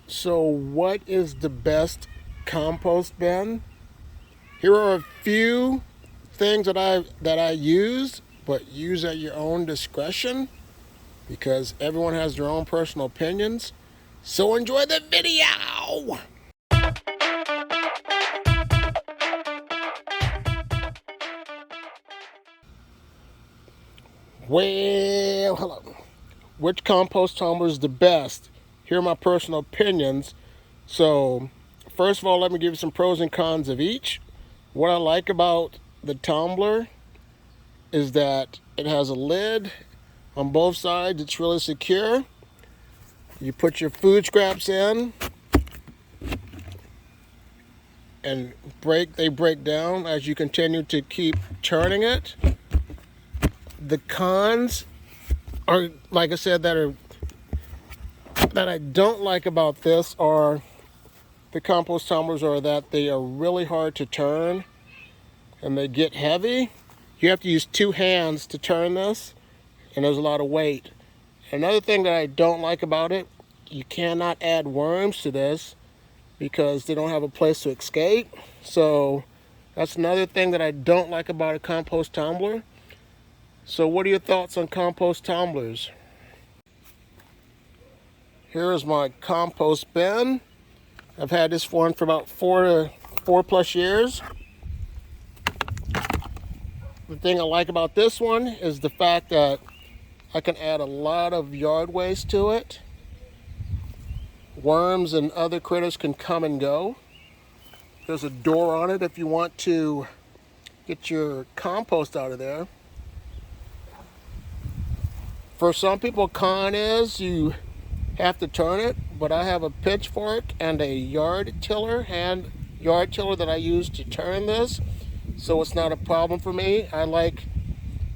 So what is the best compost bin? Here are a few things that I use, but use at your own discretion because everyone has their own personal opinions. So enjoy the video. Well, hello. Which compost tumbler is the best? Here are my personal opinions. So, first of all, let me give you some pros and cons of each. What I like about the tumbler is that it has a lid on both sides. It's really secure. You put your food scraps in and they break down as you continue to keep turning it. The cons are, like I said, that I don't like about this are the compost tumblers are that they are really hard to turn and they get heavy. You have to use two hands to turn this, and there's a lot of weight. Another thing that I don't like about it, you cannot add worms to this because they don't have a place to escape. So that's another thing that I don't like about a compost tumbler. So what are your thoughts on compost tumblers? Here is my compost bin. I've had this one for about four plus years. The thing I like about this one is the fact that I can add a lot of yard waste to it. Worms and other critters can come and go. There's a door on it if you want to get your compost out of there. For some people, con is you have to turn it, but I have a pitchfork and a yard tiller that I use to turn this, so it's not a problem for me. I like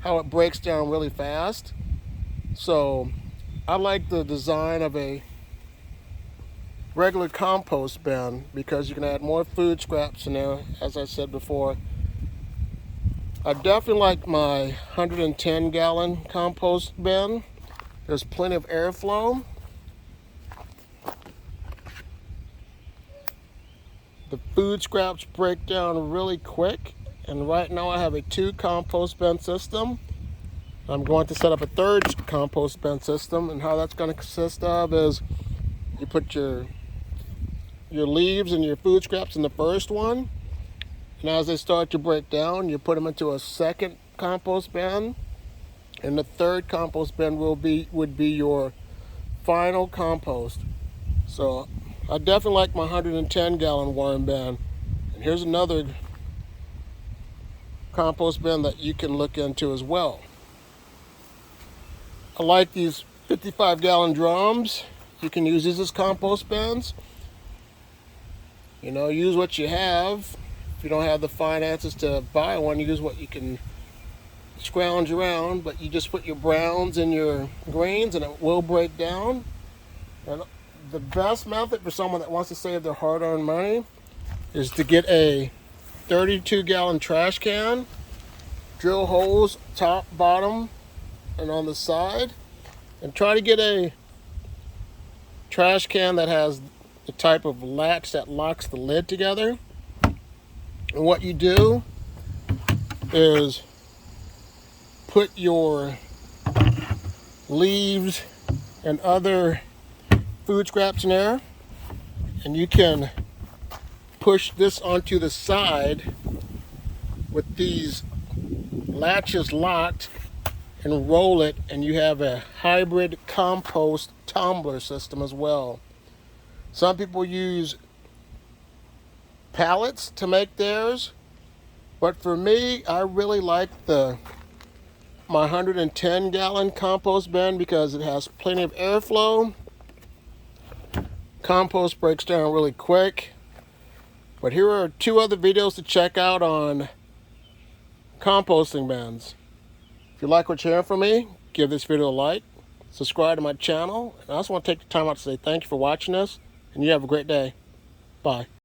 how it breaks down really fast. So I like the design of a regular compost bin because you can add more food scraps in there, as I said before. I definitely like my 110-gallon compost bin. There's plenty of airflow. The food scraps break down really quick, and right now I have a 2 compost bin system. I'm going to set up a 3rd compost bin system, and how that's going to consist of is you put your leaves and your food scraps in the first one, and as they start to break down, you put them into a 2nd compost bin, and the 3rd compost bin would be your final compost. So I definitely like my 110-gallon worm bin. And here's another compost bin that you can look into as well. I like these 55-gallon drums. You can use these as compost bins. You know, use what you have. If you don't have the finances to buy one, use what you can scrounge around, but you just put your browns and your greens and it will break down. And the best method for someone that wants to save their hard-earned money is to get a 32-gallon trash can, drill holes top, bottom, and on the side, and try to get a trash can that has the type of latch that locks the lid together. And what you do is put your leaves and other food scraps in there, and you can push this onto the side with these latches locked and roll it, and you have a hybrid compost tumbler system as well. Some people use pallets to make theirs, but for me, I really like my 110-gallon compost bin because it has plenty of airflow. Compost breaks down really quick. But here are 2 other videos to check out on composting bins. If you like what you're hearing from me, give this video a like, subscribe to my channel, and I also want to take the time out to say thank you for watching this, and you have a great day. Bye.